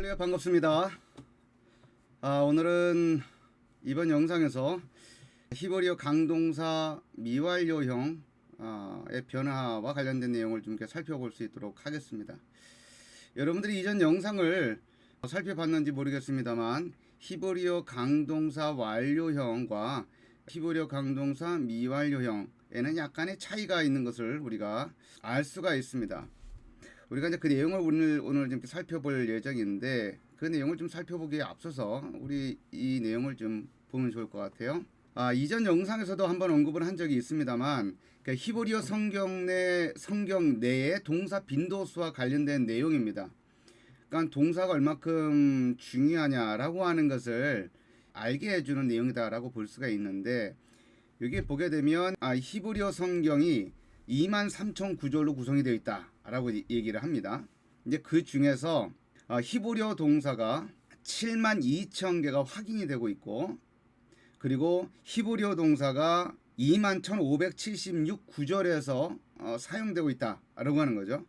네, 반갑습니다. 오늘은 이번 영상에서 히브리어 강동사 미완료형의 변화와 관련된 내용을 좀 이렇게 살펴볼 수 있도록 하겠습니다. 여러분들이 이전 영상을 살펴봤는지 모르겠습니다만 히브리어 강동사 완료형과 히브리어 강동사 미완료형에는 약간의 차이가 있는 것을 우리가 알 수가 있습니다. 우리가 이제 그 내용을 오늘 좀 살펴볼 예정인데, 그 내용을 좀 살펴보기에 앞서서 우리 이 내용을 좀 보면 좋을 것 같아요. 이전 영상에서도 한번 언급을 한 적이 있습니다만, 그러니까 히브리어 성경 내의 동사 빈도수와 관련된 내용입니다. 그러니까 동사가 얼마큼 중요하냐라고 하는 것을 알게 해주는 내용이다라고 볼 수가 있는데, 여기 보게 되면 히브리어 성경이 23,000구절로 구성이 되어 있다라고 얘기를 합니다. 이제 그 중에서 히브리어 동사가 72,000개가 확인이 되고 있고, 그리고 히브리어 동사가 21,576구절에서 사용되고 있다라고 하는 거죠.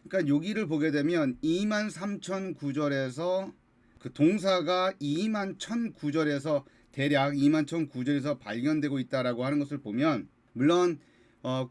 그러니까 여기를 보게 되면 23,000구절에서 그 동사가 21,000구절에서 대략 21,000구절에서 발견되고 있다라고 하는 것을 보면, 물론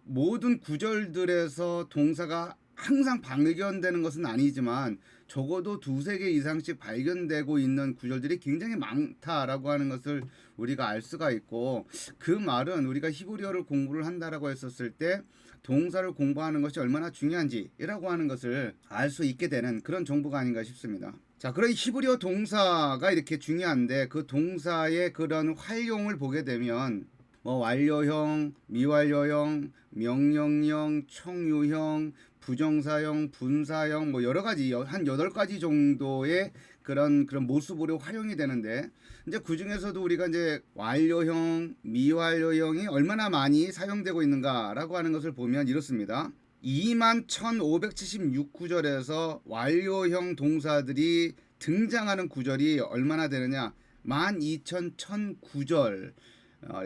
모든 구절들에서 동사가 항상 발견되는 것은 아니지만 적어도 두세 개 이상씩 발견되고 있는 구절들이 굉장히 많다라고 하는 것을 우리가 알 수가 있고, 그 말은 우리가 히브리어를 공부를 한다라고 했었을 때 동사를 공부하는 것이 얼마나 중요한지라고 하는 것을 알 수 있게 되는 그런 정보가 아닌가 싶습니다. 자, 그런 히브리어 동사가 이렇게 중요한데, 그 동사의 그런 활용을 보게 되면 완료형, 미완료형, 명령형, 총유형, 부정사형, 분사형, 여러 가지, 한 8가지 정도의 그런 모습으로 활용이 되는데, 이제 그 중에서도 우리가 이제 완료형, 미완료형이 얼마나 많이 사용되고 있는가라고 하는 것을 보면 이렇습니다. 21,576구절에서 완료형 동사들이 등장하는 구절이 얼마나 되느냐? 12,109절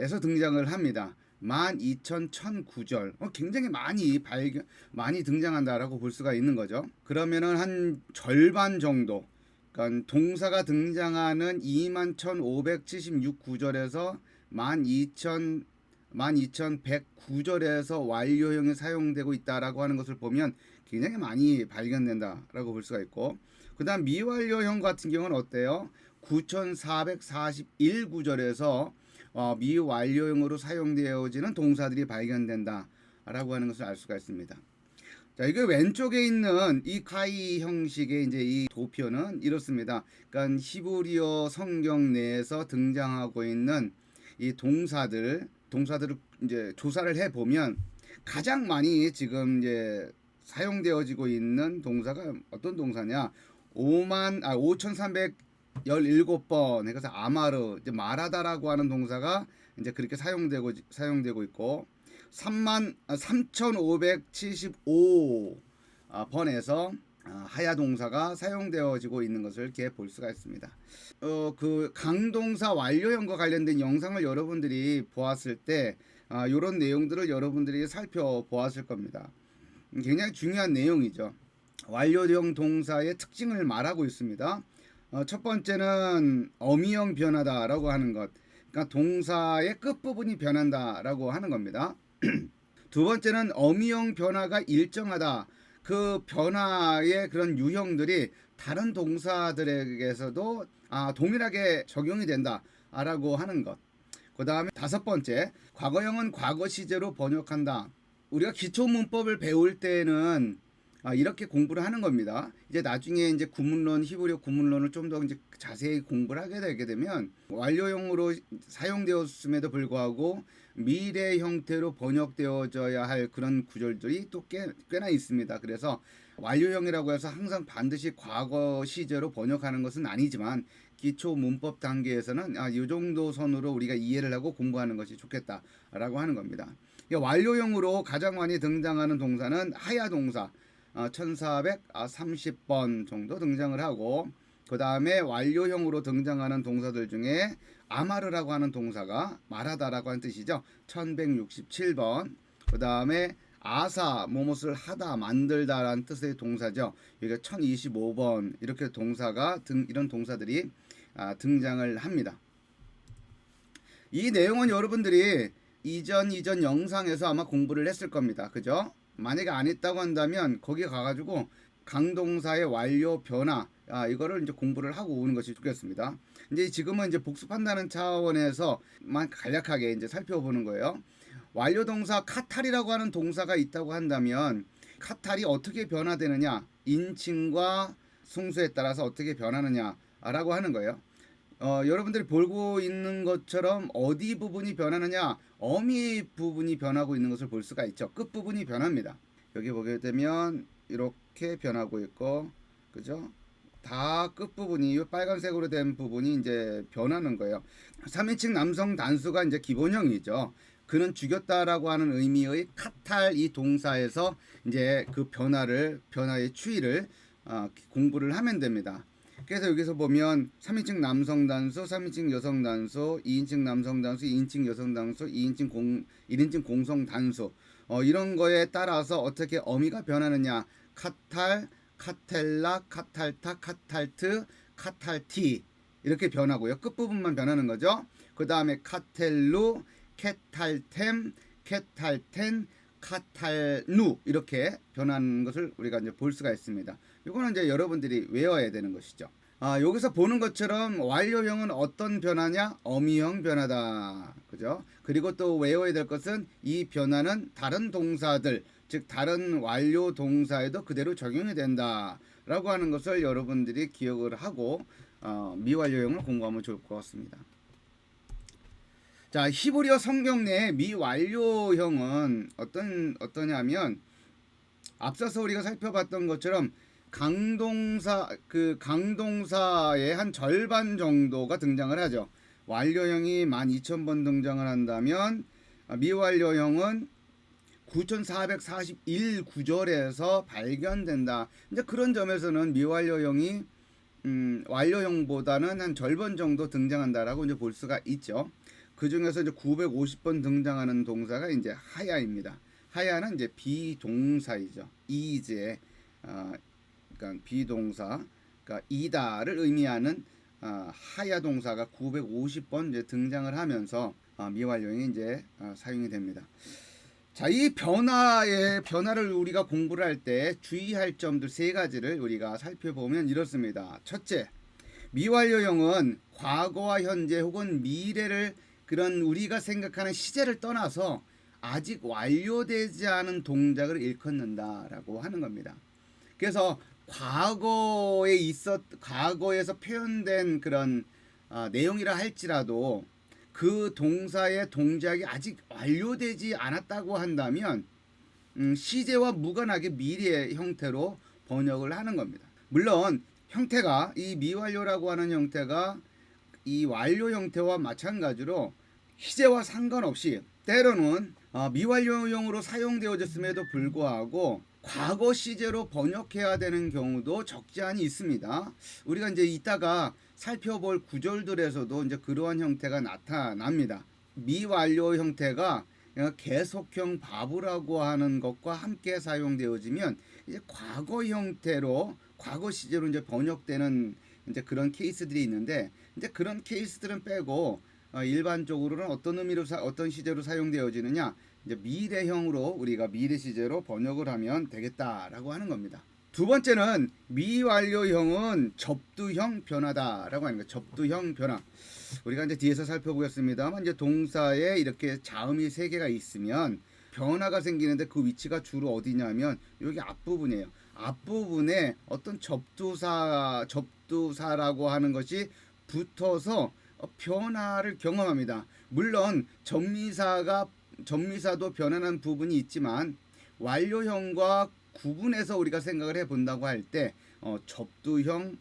에서 등장을 합니다. 12,109절. 굉장히 많이 등장한다라고 볼 수가 있는 거죠. 그러면은 한 절반 정도, 그러니까 동사가 등장하는 21,576구절에서 12,109절에서 완료형이 사용되고 있다라고 하는 것을 보면 굉장히 많이 발견된다라고 볼 수가 있고, 그 다음 미완료형 같은 경우는 어때요? 9,441구절에서 미완료형으로 사용되어지는 동사들이 발견된다 라고 하는 것을 알 수가 있습니다. 자, 이게 왼쪽에 있는 이 카이 형식의 이제 이 도표는 이렇습니다. 그러니까 히브리어 성경 내에서 등장하고 있는 이 동사들을 이제 조사를 해 보면 가장 많이 지금 이제 사용되어지고 있는 동사가 어떤 동사냐? 5,317번 해서 아마르, 이제 말하다라고 하는 동사가 이제 그렇게 사용되고 있고, 3,575번에서 하야 동사가 사용되어지고 있는 것을 이렇게 볼 수가 있습니다. 그 강동사 완료형과 관련된 영상을 여러분들이 보았을 때 이런 내용들을 여러분들이 살펴보았을 겁니다. 굉장히 중요한 내용이죠. 완료형 동사의 특징을 말하고 있습니다. 첫 번째는 어미형 변화다라고 하는 것, 그러니까 동사의 끝부분이 변한다라고 하는 겁니다. 두 번째는 어미형 변화가 일정하다. 그 변화의 그런 유형들이 다른 동사들에게서도 동일하게 적용이 된다라고 하는 것. 그 다음에 다섯 번째, 과거형은 과거 시제로 번역한다. 우리가 기초 문법을 배울 때는 이렇게 공부를 하는 겁니다. 이제 나중에 이제 히브리어 구문론을 좀 더 이제 자세히 공부를 하게 되게 되면 완료형으로 사용되었음에도 불구하고 미래 형태로 번역되어져야 할 그런 구절들이 또 꽤나 있습니다. 그래서 완료형이라고 해서 항상 반드시 과거 시제로 번역하는 것은 아니지만 기초 문법 단계에서는 이 정도 선으로 우리가 이해를 하고 공부하는 것이 좋겠다라고 하는 겁니다. 완료형으로 가장 많이 등장하는 동사는 하야 동사, 1430번 정도 등장을 하고, 그 다음에 완료형으로 등장하는 동사들 중에 아마르라고 하는 동사가 말하다라고 하는 뜻이죠. 1167번, 그 다음에 아사 뭐뭇을 하다 만들다라는 뜻의 동사죠. 여기가 1025번 이렇게 동사가 이런 동사들이 등장을 합니다. 이 내용은 여러분들이 이전 영상에서 아마 공부를 했을 겁니다. 그죠? 만약에 안 했다고 한다면 거기 가가지고 강동사의 완료 변화 이거를 이제 공부를 하고 오는 것이 좋겠습니다. 이제 지금은 이제 복습한다는 차원에서만 간략하게 이제 살펴보는 거예요. 완료 동사 카탈이라고 하는 동사가 있다고 한다면 카탈이 어떻게 변화되느냐, 인칭과 승수에 따라서 어떻게 변하느냐라고 하는 거예요. 여러분들이 보고 있는 것처럼 어디 부분이 변하느냐, 어미 부분이 변하고 있는 것을 볼 수가 있죠. 끝 부분이 변합니다. 여기 보게 되면 이렇게 변하고 있고, 그죠? 다 끝부분이 이 빨간색으로 된 부분이 이제 변하는 거예요. 3인칭 남성 단수가 이제 기본형이죠. 그는 죽였다라고 하는 의미의 카탈 이 동사에서 이제 그 변화의 추이를 공부를 하면 됩니다. 그래서 여기서 보면 3인칭 남성 단수, 3인칭 여성 단수, 2인칭 남성 단수, 2인칭 여성 단수, 1인칭 공성 단수 이런 거에 따라서 어떻게 어미가 변하느냐, 카탈, 카텔라, 카탈타, 카탈트, 카탈티 이렇게 변하고요. 끝부분만 변하는 거죠. 그 다음에 카텔루, 케탈템, 케탈텐, 카탈누 이렇게 변하는 것을 우리가 이제 볼 수가 있습니다. 이거는 이제 여러분들이 외워야 되는 것이죠. 여기서 보는 것처럼 완료형은 어떤 변화냐? 어미형 변화다. 그죠? 그리고 또 외워야 될 것은 이 변화는 다른 동사들, 즉 다른 완료 동사에도 그대로 적용이 된다. 라고 하는 것을 여러분들이 기억을 하고 미완료형을 공부하면 좋을 것 같습니다. 자, 히브리어 성경 내 미완료형은 어떠냐면 앞서서 우리가 살펴봤던 것처럼 강동사의 한 절반 정도가 등장을 하죠. 완료형이 12,000번 등장을 한다면 미완료형은 9,441 구절에서 발견된다. 이제 그런 점에서는 미완료형이 완료형보다는 한 절반 정도 등장한다라고 이제 볼 수가 있죠. 그 중에서 이제 950번 등장하는 동사가 이제 하야입니다. 하야는 이제 비동사이죠. 이제 그러니까 비동사, 그러니까 이다를 의미하는 하야 동사가 950번 이제 등장을 하면서 미완료형이 이제 사용이 됩니다. 자, 이 변화를 우리가 공부를 할 때 주의할 점들 세 가지를 우리가 살펴보면 이렇습니다. 첫째, 미완료형은 과거와 현재 혹은 미래를 그런 우리가 생각하는 시제를 떠나서 아직 완료되지 않은 동작을 일컫는다라고 하는 겁니다. 그래서 과거에서 표현된 그런 내용이라 할지라도 그 동사의 동작이 아직 완료되지 않았다고 한다면 시제와 무관하게 미래의 형태로 번역을 하는 겁니다. 물론 형태가 이 미완료라고 하는 형태가 이 완료 형태와 마찬가지로 시제와 상관없이 때로는 미완료형으로 사용되어졌음에도 불구하고 과거 시제로 번역해야 되는 경우도 적지 않이 있습니다. 우리가 이제 이따가 살펴볼 구절들에서도 이제 그러한 형태가 나타납니다. 미완료 형태가 계속형 바브라고 하는 것과 함께 사용되어지면 이제 과거 형태로 과거 시제로 이제 번역되는 이제 그런 케이스들이 있는데 이제 그런 케이스들은 빼고 일반적으로는 어떤 의미로 어떤 시제로 사용되어지느냐 이제 미래형으로 우리가 미래 시제로 번역을 하면 되겠다라고 하는 겁니다. 두 번째는 미완료형은 접두형 변화다라고 하는 거예요. 접두형 변화. 우리가 이제 뒤에서 살펴보겠습니다만 이제 동사에 이렇게 자음이 3개가 있으면 변화가 생기는데 그 위치가 주로 어디냐면 여기 앞부분이에요. 앞부분에 어떤 접두사라고 하는 것이 붙어서 변화를 경험합니다. 물론 접미사도 변화한 부분이 있지만 완료형과 구분해서 우리가 생각을 해본다고 할 때 접두형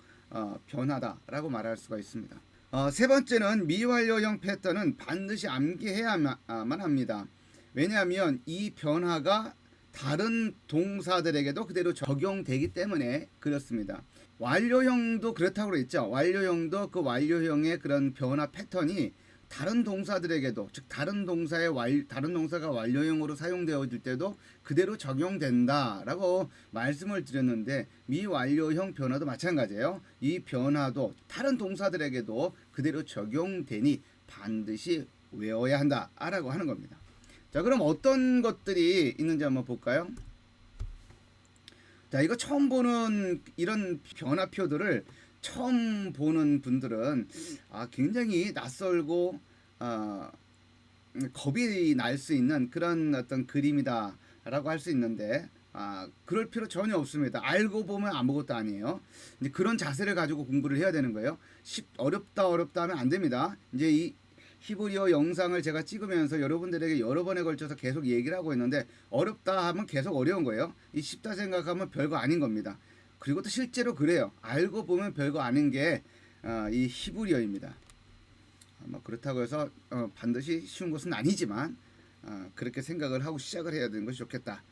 변화다라고 말할 수가 있습니다. 세 번째는 미완료형 패턴은 반드시 암기해야만 합니다. 왜냐하면 이 변화가 다른 동사들에게도 그대로 적용되기 때문에 그렇습니다. 완료형도 그렇다고 그랬죠. 완료형도 그 완료형의 그런 변화 패턴이 다른 동사들에게도, 즉 다른 동사가 완료형으로 사용되어질 때도 그대로 적용된다라고 말씀을 드렸는데, 미완료형 변화도 마찬가지예요. 이 변화도 다른 동사들에게도 그대로 적용되니 반드시 외워야 한다라고 하는 겁니다. 자, 그럼 어떤 것들이 있는지 한번 볼까요? 자, 이거 처음 보는 이런 변화표들을 처음 보는 분들은 굉장히 낯설고 겁이 날 수 있는 그런 어떤 그림이다라고 할 수 있는데, 그럴 필요 전혀 없습니다. 알고 보면 아무것도 아니에요. 이제 그런 자세를 가지고 공부를 해야 되는 거예요. 어렵다 하면 안 됩니다. 이제 이 히브리어 영상을 제가 찍으면서 여러분들에게 여러 번에 걸쳐서 계속 얘기를 하고 있는데, 어렵다 하면 계속 어려운 거예요. 이 쉽다 생각하면 별거 아닌 겁니다. 그리고 또 실제로 그래요. 알고 보면 별거 아닌 게 이 히브리어입니다. 그렇다고 해서 반드시 쉬운 것은 아니지만 그렇게 생각을 하고 시작을 해야 되는 것이 좋겠다.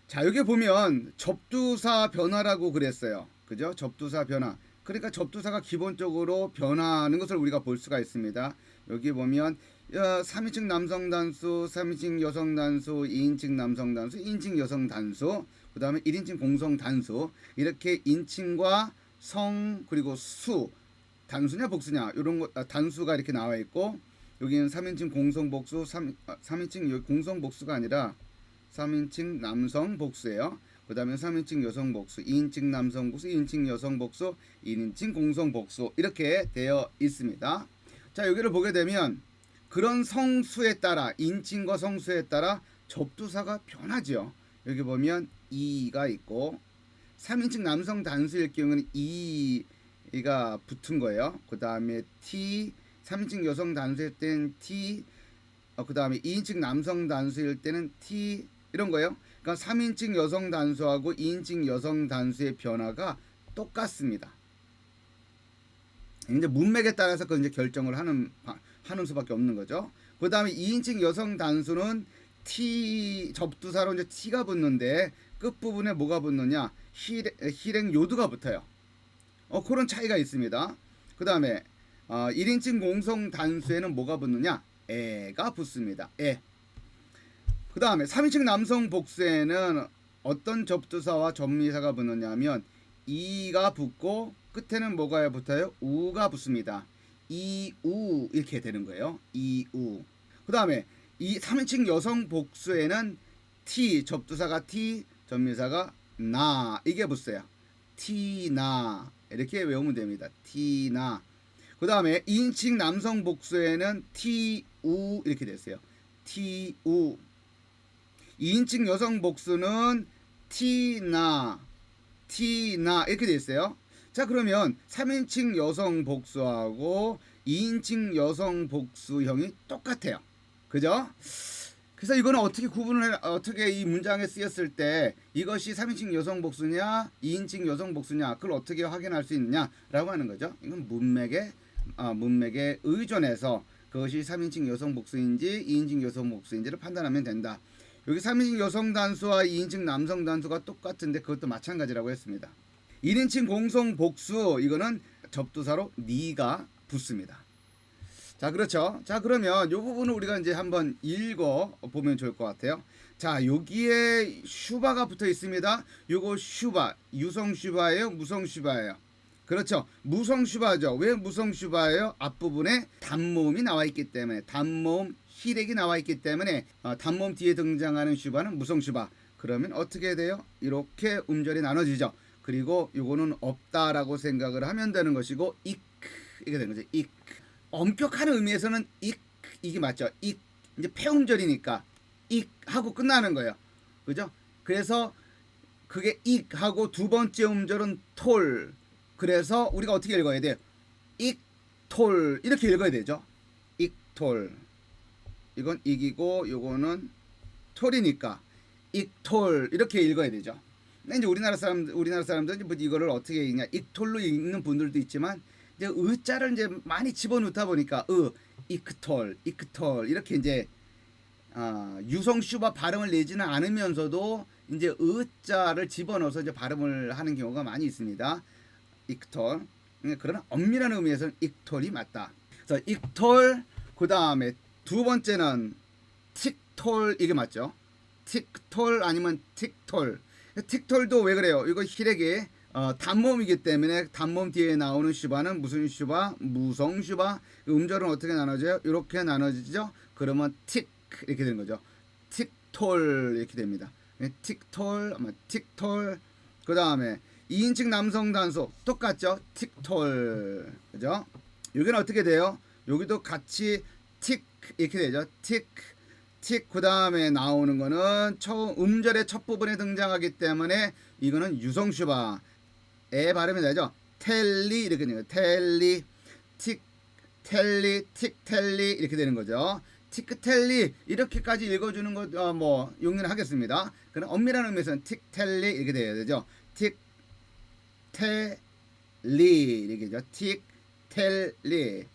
자, 여기 보면 접두사 변화라고 그랬어요. 그죠? 접두사 변화. 그러니까 접두사가 기본적으로 변화하는 것을 우리가 볼 수가 있습니다. 여기 보면 3인칭 남성 단수, 3인칭 여성 단수, 2인칭 남성 단수, 2인칭 여성 단수, 그 다음에 1인칭 공성 단수, 이렇게 인칭과 성 그리고 수, 단수냐 복수냐 이런 거 단수가 이렇게 나와 있고, 여기는 3인칭 공성 복수, 3인칭 공성 복수가 아니라 3인칭 남성 복수예요. 그 다음에 3인칭 여성 복수, 2인칭 남성 복수, 2인칭 여성 복수, 1인칭 공성 복수, 이렇게 되어 있습니다. 자, 여기를 보게 되면 그런 성수에 따라, 인칭과 성수에 따라 접두사가 변하죠. 여기 보면 이가 있고, 3인칭 남성 단수일 경우는 이가 붙은 거예요. 그 다음에 t, 3인칭 여성 단수일 때는 t, 그 다음에 2인칭 남성 단수일 때는 t, 이런 거예요. 그러니까 3인칭 여성 단수하고 2인칭 여성 단수의 변화가 똑같습니다. 이제 문맥에 따라서 그 이제 결정을 하는 수밖에 없는 거죠. 그 다음에 2인칭 여성 단수는 t 접두사로 이제 t가 붙는데 끝부분에 뭐가 붙느냐? 힐행 요드가 붙어요. 그런 차이가 있습니다. 그 다음에 1인칭 공성 단수에는 뭐가 붙느냐? 에가 붙습니다. 에. 그 다음에 3인칭 남성 복수에는 어떤 접두사와 접미사가 붙느냐면 이가 붙고 끝에는 뭐가 붙어요? 우가 붙습니다. 이우 이렇게 되는 거예요. 이우. 그 다음에 이 3인칭 여성 복수에는 t 접두사가 t, 접미사가 나 이게 붙어요. 티나 이렇게 외우면 됩니다. 티나. 그 다음에 2인칭 남성 복수에는 티우 이렇게 됐어요. 티우. 2인칭 여성 복수는 티나 이렇게 돼 있어요. 자, 그러면 3인칭 여성 복수하고 2인칭 여성 복수형이 똑같아요. 그죠? 그래서 이거는 어떻게 이 문장에 쓰였을 때 이것이 3인칭 여성 복수냐 2인칭 여성 복수냐, 그걸 어떻게 확인할 수 있느냐라고 하는 거죠. 이건 문맥에 의존해서 그것이 3인칭 여성 복수인지 2인칭 여성 복수인지를 판단하면 된다. 여기 3인칭 여성 단수와 2인칭 남성 단수가 똑같은데 그것도 마찬가지라고 했습니다. 1인칭 공성 복수, 이거는 접두사로 니가 붙습니다. 자, 그렇죠. 자, 그러면 이 부분을 우리가 이제 한번 읽어 보면 좋을 것 같아요. 자, 여기에 슈바가 붙어 있습니다. 요거 슈바, 유성 슈바예요, 무성 슈바예요? 그렇죠. 무성 슈바죠. 왜 무성 슈바예요? 앞부분에 단모음이 나와 있기 때문에, 단모음 힐액이 나와 있기 때문에 단모음 뒤에 등장하는 슈바는 무성 슈바. 그러면 어떻게 돼요? 이렇게 음절이 나눠지죠. 그리고 요거는 없다라고 생각을 하면 되는 것이고, 이게 되는 거죠. 이 엄격한 의미에서는 이게 맞죠. 이제 폐음절이니까 이 하고 끝나는 거예요. 그죠? 그래서 그게 이 하고 두 번째 음절은 톨. 그래서 우리가 어떻게 읽어야 돼요? 익톨 이렇게 읽어야 되죠. 익톨. 이건 익이고 요거는 톨이니까 익톨 이렇게 읽어야 되죠. 근데 이제 우리나라 사람들은 뭐 이거를 어떻게 읽냐? 익톨로 읽는 분들도 있지만 이제 의자를 이제 많이 집어넣다 보니까 이크톨 이렇게 이제 유성 슈바 발음을 내지는 않으면서도 이제 의자를 집어넣어서 이제 발음을 하는 경우가 많이 있습니다. 익톨. 그러나 엄밀한 의미에서는 익톨이 맞다. 그래서 익톨 그 다음에 두 번째는 틱톨, 이게 맞죠? 틱톨 아니면 틱톨. 틱톨도 왜 그래요? 이거 히레기 단모음이기 때문에 단모음 뒤에 나오는 슈바는 무슨 슈바? 무성 슈바. 음절은 어떻게 나눠져요? 이렇게 나눠지죠? 그러면 틱 이렇게 되는 거죠. 틱톨 이렇게 됩니다. 틱톨, 틱톨. 그 다음에 2인칭 남성 단수 똑같죠? 틱톨. 그죠? 여기는 어떻게 돼요? 여기도 같이 틱 이렇게 되죠. 틱. 틱. 그 다음에 나오는 거는 음절의 첫 부분에 등장하기 때문에 이거는 유성 슈바. 에 발음이 되죠. 텔리 이렇게 되는 거예요. 텔리. 틱 텔리, 틱 텔리 이렇게 되는 거죠. 티크텔리 이렇게까지 읽어주는 것 뭐 용인을 하겠습니다. 그럼 엄밀한 의미에서는 틱텔리 이렇게 돼야 되죠. 틱텔리 이렇게죠. 틱텔리.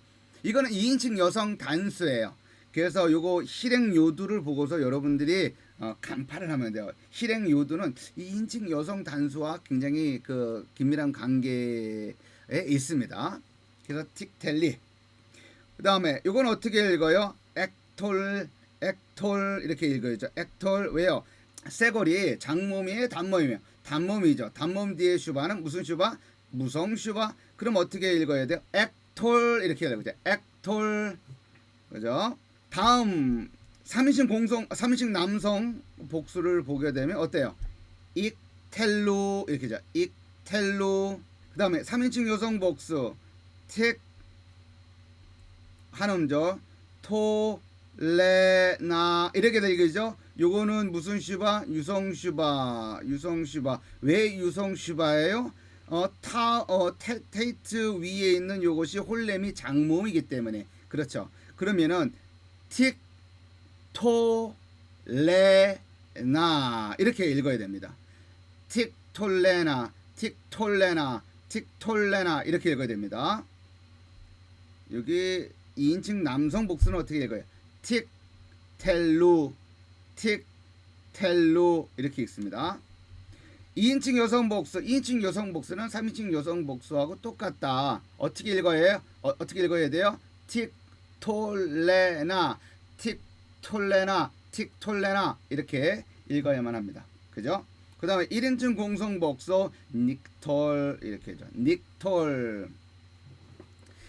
이거는 2인칭 여성 단수예요. 그래서 요거 실행 요두를 보고서 여러분들이 간파를 하면 돼요. 실행 요두는 2인칭 여성 단수와 굉장히 그 긴밀한 관계에 있습니다. 그래서 틱텔리. 그 다음에 요건 어떻게 읽어요? 액톨 이렇게 읽어야죠. 액톨. 왜요? 쇠골이 장모음이에요, 단모음이에요? 단모음이죠. 단모음 뒤에 슈바는 무슨 슈바? 무성 슈바. 그럼 어떻게 읽어야 돼요? 액톨 이렇게 읽어야죠. 액톨. 그죠? 다음 3인칭 남성 복수를 보게 되면 어때요? 익텔루 이렇게죠. 익텔루. 그 다음에 3인칭 여성 복수 틱 한음절 토레나 이렇게 되겠죠. 요거는 무슨 슈바? 유성 슈바. 유성 슈바. 왜 유성 슈바예요? 테이트 위에 있는 요것이 홀렘이 장모음이기 때문에. 그렇죠. 그러면은 틱 톨레나 이렇게 읽어야 됩니다. 틱 톨레나, 틱 톨레나, 틱 톨레나 이렇게 읽어야 됩니다. 여기 2인칭 남성 복수는 어떻게 읽어요? 틱 텔루, 틱 텔루 이렇게 읽습니다. 2인칭 여성 복수, 2인칭 여성 복수는 3인칭 여성 복수하고 똑같다. 어떻게 읽어야 어떻게 읽어야 돼요? 틱 톨레나, 틱 톨레나, 틱 톨레나 이렇게 읽어야만 합니다. 그죠? 그 다음에 1인칭 공성 복수 닉톨 이렇게 해죠. 닉톨.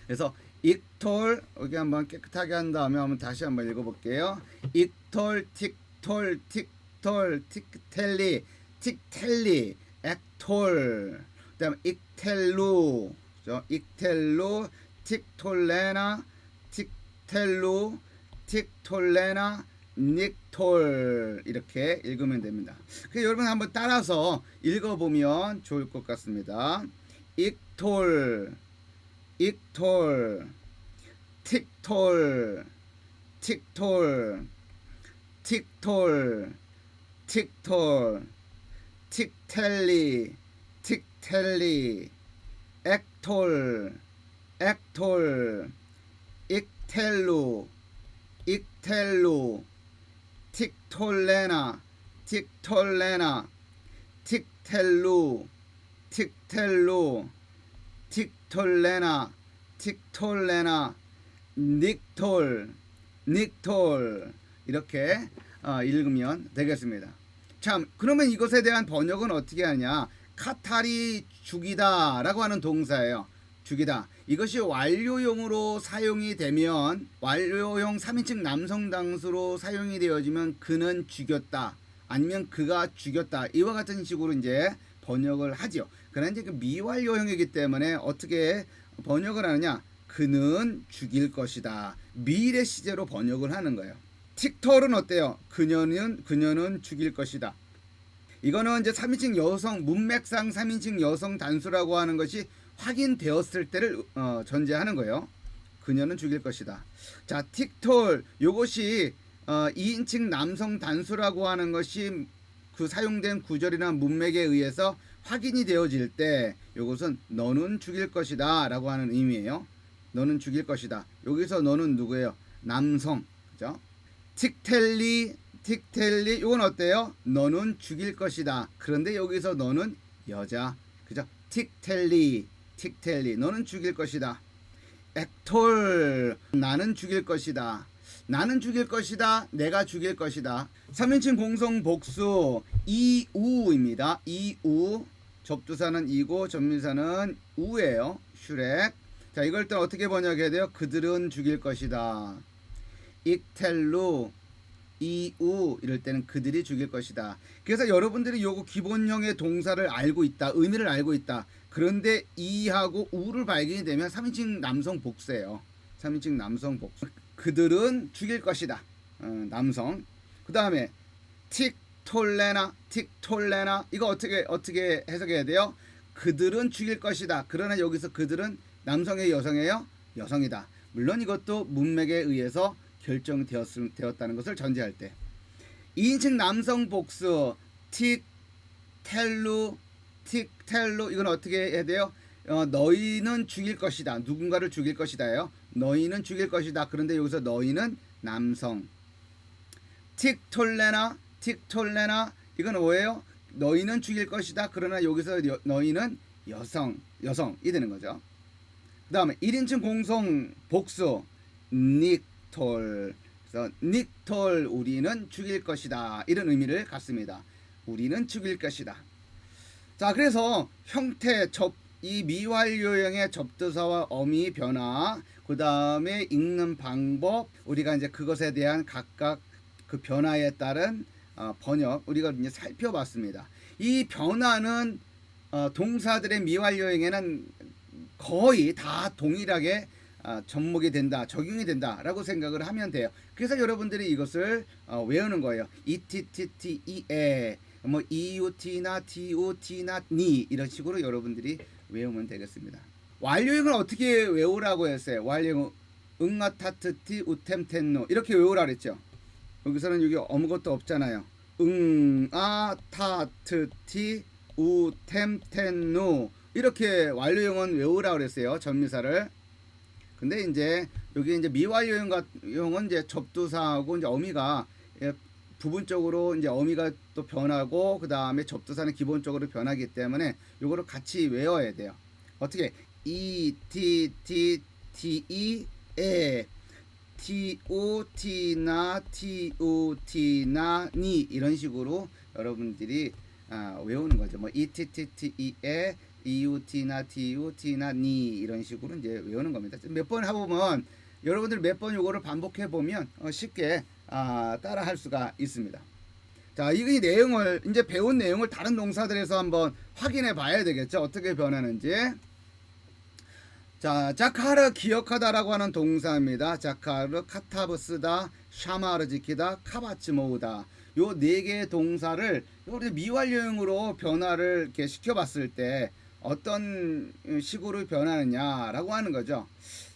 그래서 익톨 여기 한번 깨끗하게 한 다음에 한번 다시 한번 읽어볼게요. 익톨, 틱톨, 틱톨, 틱텔리, 틱텔리, 액톨. 그다음에 익텔루, 그죠? 익텔루, 틱톨레나, 틱텔루, 틱톨레나, 닉톨 이렇게 읽으면 됩니다. 그래서 여러분 한번 따라서 읽어보면 좋을 것 같습니다. 익톨, 익톨, 틱톨, 틱톨, 틱톨, 틱톨, 틱텔리, 틱텔리, 액톨, 액톨, 익텔루, 익텔루, 틱톨레나, 틱톨레나, 틱텔루, 틱텔루, 틱톨레나, 틱톨레나, 닉톨, 닉톨 이렇게 읽으면 되겠습니다. 참, 그러면 이것에 대한 번역은 어떻게 하냐? 카탈이 죽이다 라고 하는 동사예요. 죽이다. 이것이 완료형으로 사용이 되면, 완료형 3인칭 남성 단수로 사용이 되어지면 그는 죽였다, 아니면 그가 죽였다, 이와 같은 식으로 이제 번역을 하죠. 그러나 이제 그 미완료형이기 때문에 어떻게 번역을 하느냐? 그는 죽일 것이다. 미래 시제로 번역을 하는 거예요. 틱톨은 어때요? 그녀는 죽일 것이다. 이거는 이제 3인칭 여성, 문맥상 3인칭 여성 단수라고 하는 것이 확인되었을 때를 전제하는 거예요. 그녀는 죽일 것이다. 자, 틱톨, 요것이 2인칭 남성 단수라고 하는 것이 그 사용된 구절이나 문맥에 의해서 확인이 되어질 때 요것은 너는 죽일 것이다 라고 하는 의미예요. 너는 죽일 것이다. 여기서 너는 누구예요? 남성. 그죠? 틱텔리, 틱텔리, 요건 어때요? 너는 죽일 것이다. 그런데 여기서 너는 여자. 그죠? 틱텔리, 틱텔리, 너는 죽일 것이다. 액톨 나는 죽일 것이다. 나는 죽일 것이다. 내가 죽일 것이다. 3인칭 공성 복수 이우입니다. 이우 접두사는 이고 전미사는 우예요. 슈렉. 자, 이걸 또 어떻게 번역해야 돼요? 그들은 죽일 것이다. 익텔루 이우 이럴 때는 그들이 죽일 것이다. 그래서 여러분들이 요거 기본형의 동사를 알고 있다. 의미를 알고 있다. 그런데 이하고 우를 발견이 되면 3인칭 남성 복수예요. 3인칭 남성 복수. 그들은 죽일 것이다. 남성. 그 다음에 틱톨레나 틱톨레나 이거 어떻게 해석해야 돼요? 그들은 죽일 것이다. 그러나 여기서 그들은 남성의 여성이에요? 여성이다. 물론 이것도 문맥에 의해서 결정되었다는 것을 전제할 때 2인칭 남성 복수 틱텔루 이건 어떻게 해야 돼요? 너희는 죽일 것이다. 누군가를 죽일 것이다예요. 너희는 죽일 것이다. 그런데 여기서 너희는 남성. 틱톨레나 이건 뭐예요? 너희는 죽일 것이다. 그러나 여기서 너희는 여성이 되는 거죠. 그 다음에 1인칭 공성 복수 닉톨. 그래서 닉톨 우리는 죽일 것이다. 이런 의미를 갖습니다. 우리는 죽일 것이다. 자, 그래서 형태 이 미완료형의 접두사와 어미 변화, 그 다음에 읽는 방법, 우리가 이제 그것에 대한 각각 그 변화에 따른 번역 우리가 이제 살펴봤습니다. 이 변화는 동사들의 미완료형에는 거의 다 동일하게 접목이 된다, 적용이 된다라고 생각을 하면 돼요. 그래서 여러분들이 이것을 외우는 거예요. 이티티티이에 뭐 이우티나 티우티나 니 이런 식으로 여러분들이 외우면 되겠습니다. 완료형을 어떻게 외우라고 했어요? 완료형 응아타트티 우템텐노 이렇게 외우라 그랬죠. 여기서는 여기 아무것도 없잖아요. 응아타트티 우템텐노 이렇게 완료형은 외우라 그랬어요. 전미사를. 근데 이제 여기 이제 미완료형은 이제 접두사하고 이제 어미가 부분적으로 이제 어미가 또 변하고 그 다음에 접두사는 기본적으로 변하기 때문에 요거를 같이 외워야 돼요. 어떻게 E T T T E 에 T O T 나 T O T 나 니 이런 식으로 여러분들이 외우는 거죠. 뭐 E T T T E 에 E U T 나 T O T 나 니 이런 식으로 이제 외우는 겁니다. 몇 번 해보면 여러분들 몇 번 요거를 반복해 보면 쉽게 따라 할 수가 있습니다. 자, 이 내용을 이제 배운 내용을 다른 동사들에서 한번 확인해 봐야 되겠죠. 어떻게 변하는지. 자, 자카르 기억하다라고 하는 동사입니다. 자카르 카타브 쓰다, 샤마르 지키다, 카바츠 모으다. 요 네 개의 동사를 우리 미완료형으로 변화를 이렇게 시켜봤을 때 어떤 식으로 변하느냐라고 하는 거죠.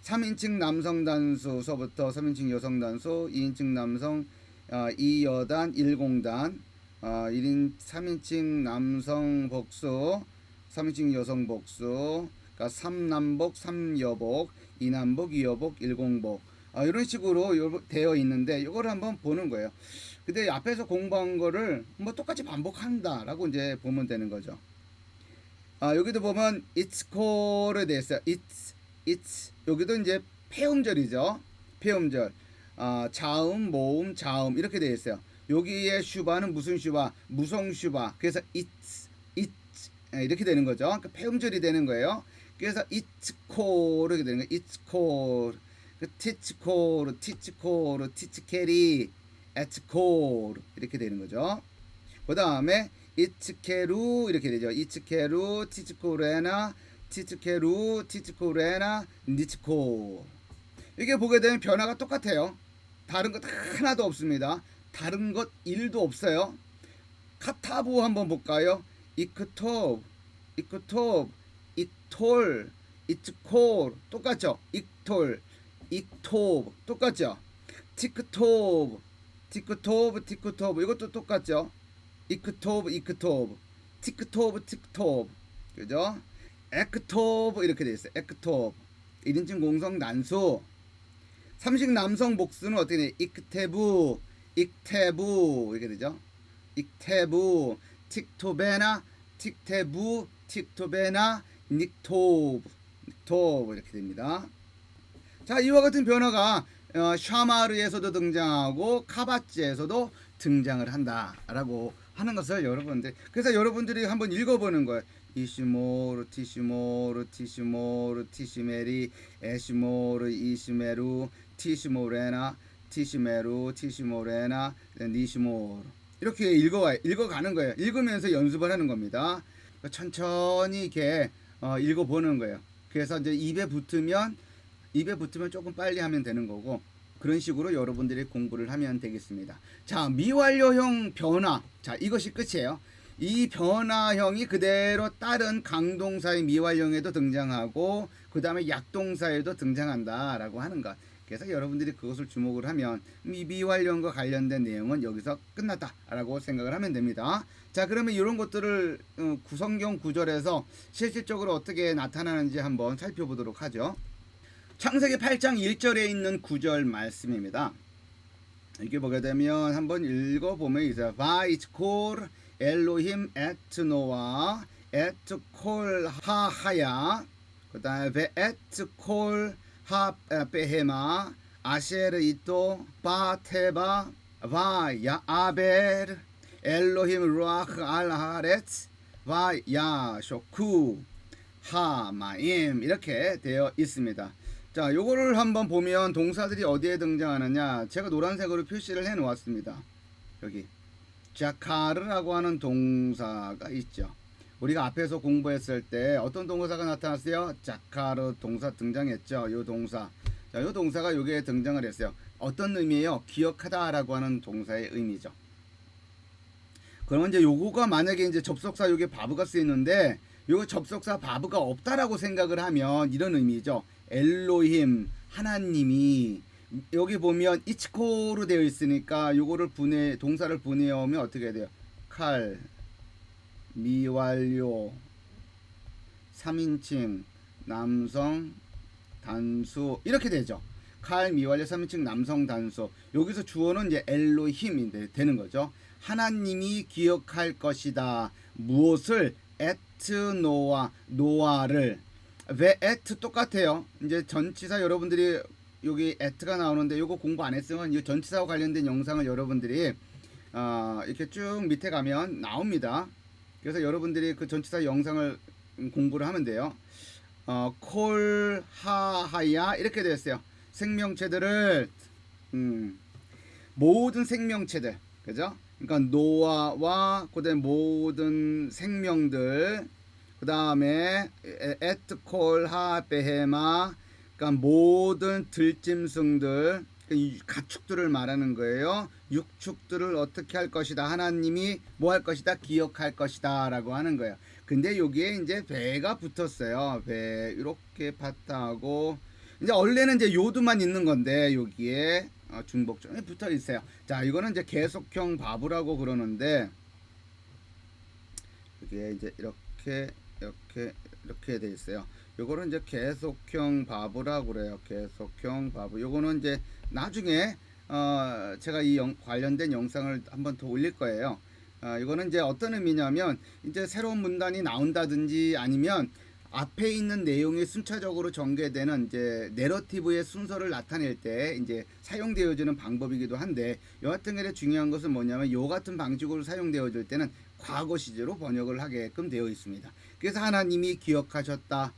3인칭 남성 단수서부터 3인칭 여성 단수, 2인칭 남성 2여단 1공단, 3인칭 남성 복수, 3인칭 여성 복수, 그러니까 3남복 3여복, 2남복 2여복 1공복 이런 식으로 되어 있는데 이걸 한번 보는 거예요. 근데 앞에서 공부한 거를 뭐 똑같이 반복한다라고 이제 보면 되는 거죠. 여기도 보면 it's called 돼 있어요. it's 여기도 이제 폐음절이죠. 폐음절. 자음, 모음, 자음 이렇게 되어 있어요. 여기에 슈바는 무슨 슈바? 무성 슈바. 그래서 it's 이렇게 되는 거죠. 그러니까 폐음절이 되는 거예요. 그래서 it's called 이렇게 되는 거예요. it's called. teach call, teach carry, at call 이렇게 되는 거죠. 그 다음에 it's caru 이렇게 되죠. it's caru, teach call에나 teach caru, teach call에나 teach call. 이게 보게 되면 변화가 똑같아요. 다른 것 하나도 없습니다. 다른 것 1도 없어요. 카타부 한번 볼까요? 이크톱, 이크톱, 이톨, 이트콜 똑같죠? 이톨, 이톱 똑같죠? 티크톱, 티크톱, 티크톱 이것도 똑같죠? 이크톱, 이크톱, 티크톱, 티크톱 그죠? 에크톱 이렇게 돼 있어요. 에크톱 1인칭 공성 난수. 3식 남성 복수는 어떻게 돼? 익테부, 익테부 이렇게 되죠. 익테부, 틱토베나, 틱테부, 틱토베나, 닉토브, 닉토브 이렇게 됩니다. 자, 이와 같은 변화가 샤마르에서도 등장하고 카바츠에서도 등장을 한다라고 하는 것을 여러분들, 그래서 여러분들이 한번 읽어보는 거예요. 이시모르 티시모르 티시모르 티시메리 에시모르 이시메루 티시모레나 티시메루 티시모레나 니시모르, 이렇게 읽어가는 거예요. 읽으면서 연습을 하는 겁니다. 천천히 이렇게 읽어보는 거예요. 그래서 이제 입에 붙으면 조금 빨리 하면 되는 거고, 그런 식으로 여러분들이 공부를 하면 되겠습니다. 자, 미완료형 변화. 자, 이것이 끝이에요. 이 변화형이 그대로 다른 강동사의 미완료형에도 등장하고 그 다음에 약동사에도 등장한다라고 하는 것. 그래서 여러분들이 그것을 주목을 하면 이 미완료형과 관련된 내용은 여기서 끝났다라고 생각을 하면 됩니다. 자, 그러면 이런 것들을 구성경 구절에서 실질적으로 어떻게 나타나는지 한번 살펴보도록 하죠. 창세기 8장 1절에 있는 구절 말씀입니다. 이렇게 보게 되면 한번 읽어보면 이제 바이츠콜 엘로힘 에트노아 에트콜 하하야, 그 다음에 에트콜 하베헤마 아셰르 이토 바테바 바야아벨 엘로힘 루아흐 알하렛 바야쇼쿠 하마임, 이렇게 되어 있습니다. 자, 요거를 한번 보면 동사들이 어디에 등장하느냐, 제가 노란색으로 표시를 해 놓았습니다. 여기 자카르라고 하는 동사가 있죠. 우리가 앞에서 공부했을 때 어떤 동사가 나타났어요? 자카르 동사 등장했죠. 요 동사. 자, 요 동사가 여기에 등장을 했어요. 어떤 의미예요? 기억하다라고 하는 동사의 의미죠. 그러면 이제 요거가 만약에 이제 접속사 요게 바브가 쓰이는데, 요거 접속사 바브가 없다라고 생각을 하면 이런 의미죠. 엘로힘, 하나님이, 여기 보면 이츠코로 되어 있으니까 요거를 동사를 분해해 오면 어떻게 돼요? 칼, 미완료, 3인칭, 남성, 단수, 이렇게 되죠. 칼, 미완료, 3인칭, 남성, 단수. 여기서 주어는 이제 엘로힘이 되는 거죠. 하나님이 기억할 것이다. 무엇을? 노아를. 왜 똑같아요. 이제 전치사 여러분들이 여기 에트가 나오는데 요거 공부 안 했으면 이 전치사와 관련된 영상을 여러분들이 이렇게 쭉 밑에 가면 나옵니다. 그래서 여러분들이 그 전치사 영상을 공부를 하면 돼요. 콜 하하야 이렇게 되어 있어요. 생명체들을 모든 생명체들, 그죠? 그러니까 노아와 그다음에 모든 생명들, 그 다음에 에트콜 하베헤마, 그러니까 모든 들짐승들, 가축들을 말하는 거예요. 육축들을 어떻게 할 것이다. 하나님이 뭐 할 것이다. 기억할 것이다 라고 하는 거예요. 근데 여기에 이제 배가 붙었어요. 배 이렇게 바타하고, 이제 원래는 이제 요드만 있는 건데 여기에 중복점이 붙어 있어요. 자, 이거는 이제 계속형 바브라고 그러는데, 이게 이제 이렇게 돼 있어요. 요거는 이제 계속형 바브라고 그래요. 계속형 바브. 요거는 이제 나중에 제가 이 관련된 영상을 한번 더 올릴 거예요. 이거는 이제 어떤 의미냐면, 이제 새로운 문단이 나온다든지 아니면 앞에 있는 내용이 순차적으로 전개되는 이제 내러티브의 순서를 나타낼 때 이제 사용되어지는 방법이기도 한데, 여하튼 간에 중요한 것은 뭐냐면 요 같은 방식으로 사용되어질 때는 과거 시제로 번역을 하게끔 되어 있습니다. 그래서 하나님이 기억하셨다.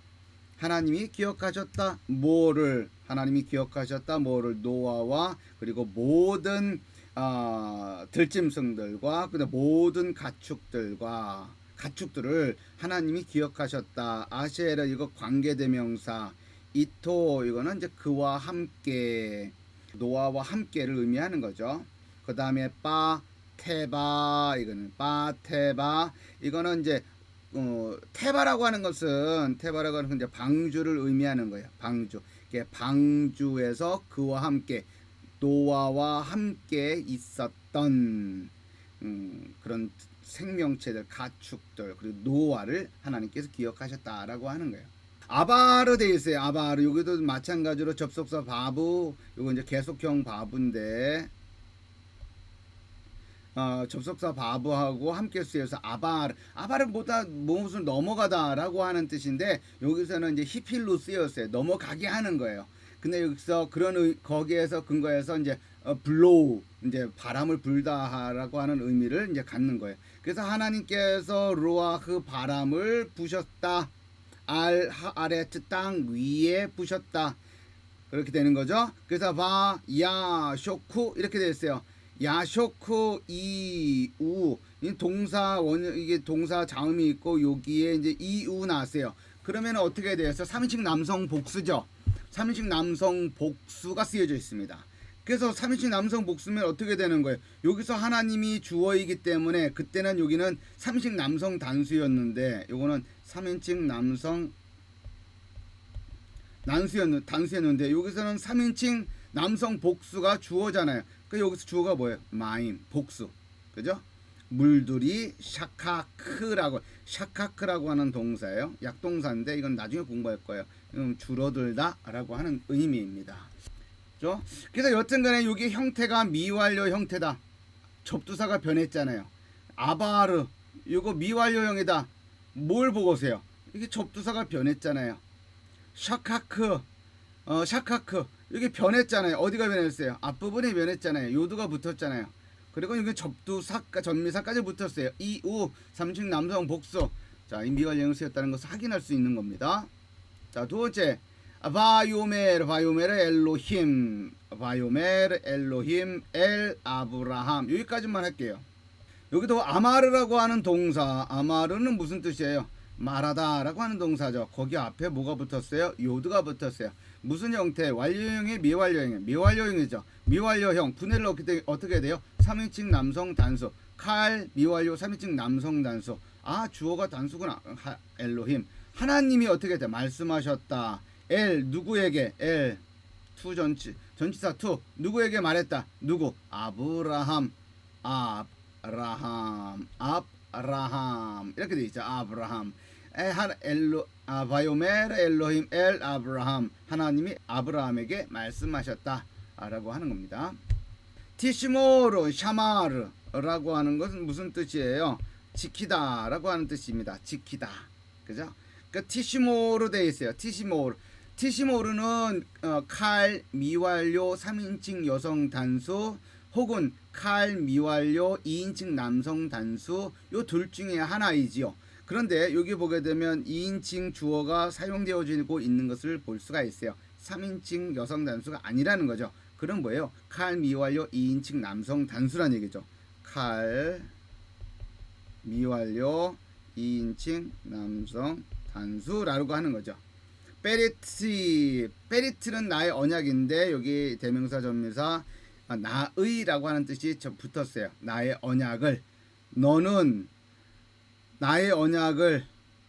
하나님이 기억하셨다. 뭐를? 하나님이 기억하셨다. 뭐를? 노아와 그리고 모든 들짐승들과 그다음 모든 가축들을 하나님이 기억하셨다. 아셰르 이거 관계대명사. 이토 이거는 이제 그와 함께, 노아와 함께를 의미하는 거죠. 그 다음에 테바 이거는 이제 테바라고 하는 것은 이제 방주를 의미하는 거예요. 방주. 이게 방주에서 그와 함께, 노아와 함께 있었던 그런 생명체들, 가축들, 그리고 노아를 하나님께서 기억하셨다라고 하는 거예요. 아바르 되어 있어요. 아바르. 여기도 마찬가지로 접속사 바브, 요거 이제 계속형 바브인데, 접속사 바브하고 함께 쓰여서 아바르보다 무엇을 넘어가다라고 하는 뜻인데, 여기서는 이제 히필로 쓰였어요. 넘어가게 하는 거예요. 근데 여기서 거기에서 근거해서 이제 blow 이제 바람을 불다라고 하는 의미를 이제 갖는 거예요. 그래서 하나님께서 루아흐 바람을 부셨다. 알 하아레트 땅 위에 부셨다. 그렇게 되는 거죠. 그래서 바 야쇼쿠 이렇게 되어 있어요. 야쇼쿠 이우 동사 이게 동사 자음이 있고 여기에 이제 이우 나왔어요. 그러면 어떻게 되어서 3인칭 남성 복수죠. 3인칭 남성 복수가 쓰여져 있습니다. 그래서 3인칭 남성 복수면 어떻게 되는 거예요? 여기서 하나님이 주어이기 때문에 그때는 여기는 3인칭 남성 단수였는데 요거는 3인칭 남성 단수였는데 여기서는 3인칭 남성 복수가 주어잖아요. 그 여기서 주어가 뭐예요? 마임 복수. 그죠? 물들이 샤카크라고 하는 동사예요. 약동사인데 이건 나중에 공부할 거예요. 줄어들다라고 하는 의미입니다. 그죠? 그래서 여튼간에 여기 형태가 미완료 형태다. 접두사가 변했잖아요. 아바르 이거 미완료형이다. 뭘 보고세요? 이게 접두사가 변했잖아요. 샤카크 이게 변했잖아요. 어디가 변했어요? 앞부분이 변했잖아요. 요두가 붙었잖아요. 그리고 여기 접두사까 전미사까지 붙었어요. 이우 3층 남성 복수. 자, 이 미완료형을 쓰였다는 것을 확인할 수 있는 겁니다. 자, 두 번째 바요메르 엘로힘 엘 아브라함. 여기까지만 할게요. 여기도 아마르라고 하는 동사, 아마르는 무슨 뜻이에요? 말하다라고 하는 동사죠. 거기 앞에 뭐가 붙었어요? 요드가 붙었어요. 무슨 형태? 완료형의 미완료형이죠. 미완료형 분해를 어떻게 돼요? 3인칭 남성 단수. 칼 미완료 3인칭 남성 단수. 아, 주어가 단수구나. 엘로힘. 하나님이 어떻게 돼? 말씀하셨다. 엘 누구에게? 엘 투 전치사 투 누구에게 말했다? 누구? 아브라함 이렇게 돼 있죠. 아브라함. 바요멜 엘로힘 엘 아브라함. 하나님이 아브라함에게 말씀하셨다라고 하는 겁니다. 티시모르 샤마르라고 하는 것은 무슨 뜻이에요? 지키다라고 하는 뜻입니다. 지키다. 그죠? 그러니까 티시모르 돼 있어요. 티시모르는 칼 미완료 3인칭 여성 단수 혹은 칼 미완료 2인칭 남성 단수 요 둘 중에 하나이지요. 그런데 여기 보게 되면 2인칭 주어가 사용되어지고 있는 것을 볼 수가 있어요. 3인칭 여성 단수가 아니라는 거죠. 그럼 뭐예요? 칼 미완료 2인칭 남성 단수란 얘기죠. 칼 미완료 2인칭 남성 단수라고 하는 거죠. 페리트는 나의 언약인데 여기 대명사 전미사 나의라고 하는 뜻이 붙었어요. 나의 언약을 너는 나의 언약을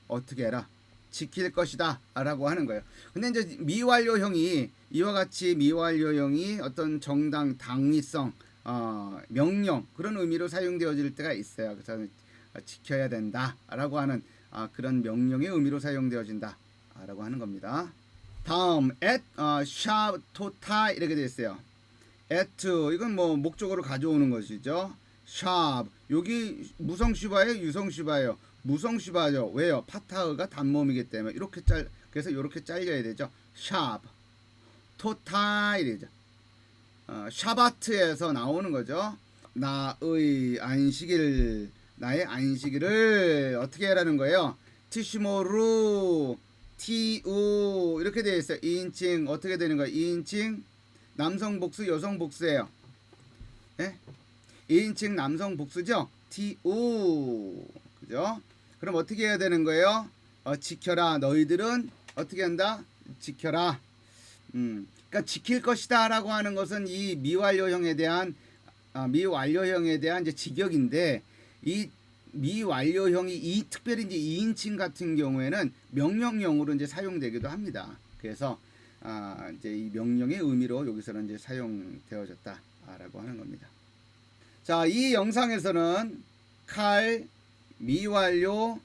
어떻게 해라? 지킬 것이다 라고 하는 거예요. 근데 이제 미완료형이 이와 같이 미완료형이 어떤 정당 당위성 명령 그런 의미로 사용되어질 때가 있어요. 그래서 지켜야 된다 라고 하는 그런 명령의 의미로 사용되어진다 라고 하는 겁니다. 다음 샤 토타 이렇게 되어 있어요. 이건 뭐 목적어로 가져오는 것이죠. 샵 여기 무성시바예요, 유성시바예요? 무성시바죠. 왜요? 파타흐가 단모음이기 때문에 그래서 이렇게 잘려야 되죠. 샵 토타 이래죠. 샤바트에서 나오는 거죠. 나의 안식일을 어떻게 하라는 거예요? 티시모루 티우 이렇게 되어 있어요. 2인칭 어떻게 되는 거예요? 2인칭 남성 복수 여성 복수예요. 네? 2인칭 남성 복수죠. 티우 그죠? 그럼 어떻게 해야 되는 거예요? 지켜라. 너희들은 어떻게 한다? 지켜라. 그러니까 지킬 것이다라고 하는 것은 이 미완료형에 대한 이제 직역인데 이 미완료형이 특별히 이제 2인칭 같은 경우에는 명령형으로 이제 사용되기도 합니다. 그래서 이제 이 명령의 의미로 여기서는 이제 사용되어졌다라고 하는 겁니다. 자, 이 영상에서는 칼 미완료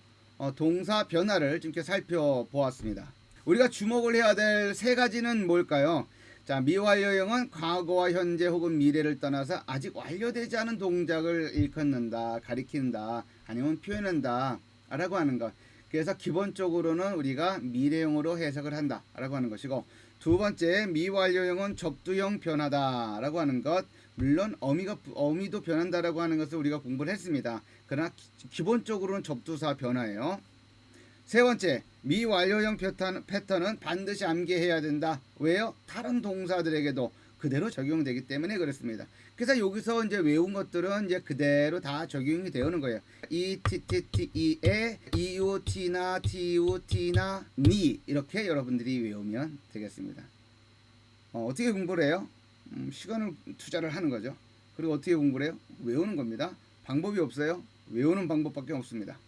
동사 변화를 좀 이렇게 살펴보았습니다. 우리가 주목을 해야 될 세 가지는 뭘까요? 자, 미완료형은 과거와 현재 혹은 미래를 떠나서 아직 완료되지 않은 동작을 일컫는다, 가리킨다, 아니면 표현한다 라고 하는 것. 그래서 기본적으로는 우리가 미래형으로 해석을 한다라고 하는 것이고, 두 번째 미완료형은 접두형 변화다라고 하는 것. 물론 어미도 변한다라고 하는 것을 우리가 공부를 했습니다. 그러나 기본적으로는 접두사 변화예요. 세 번째, 미완료형 패턴은 반드시 암기해야 된다. 왜요? 다른 동사들에게도 그대로 적용되기 때문에 그렇습니다. 그래서 여기서 이제 외운 것들은 이제 그대로 다 적용이 되는 거예요. ETTTE에 EUT나 TUT나 NI 이렇게 여러분들이 외우면 되겠습니다. 어떻게 공부를 해요? 시간을 투자를 하는 거죠. 그리고 어떻게 공부를 해요? 외우는 겁니다. 방법이 없어요. 외우는 방법밖에 없습니다.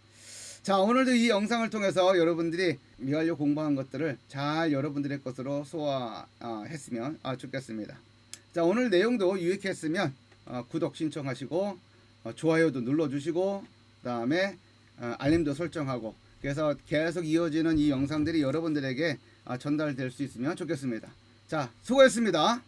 자, 오늘도 이 영상을 통해서 여러분들이 미완료 공부한 것들을 잘 여러분들의 것으로 소화했으면 좋겠습니다. 자, 오늘 내용도 유익했으면 구독 신청하시고 좋아요도 눌러주시고, 그 다음에 알림도 설정하고, 그래서 계속 이어지는 이 영상들이 여러분들에게 전달될 수 있으면 좋겠습니다. 자, 수고했습니다.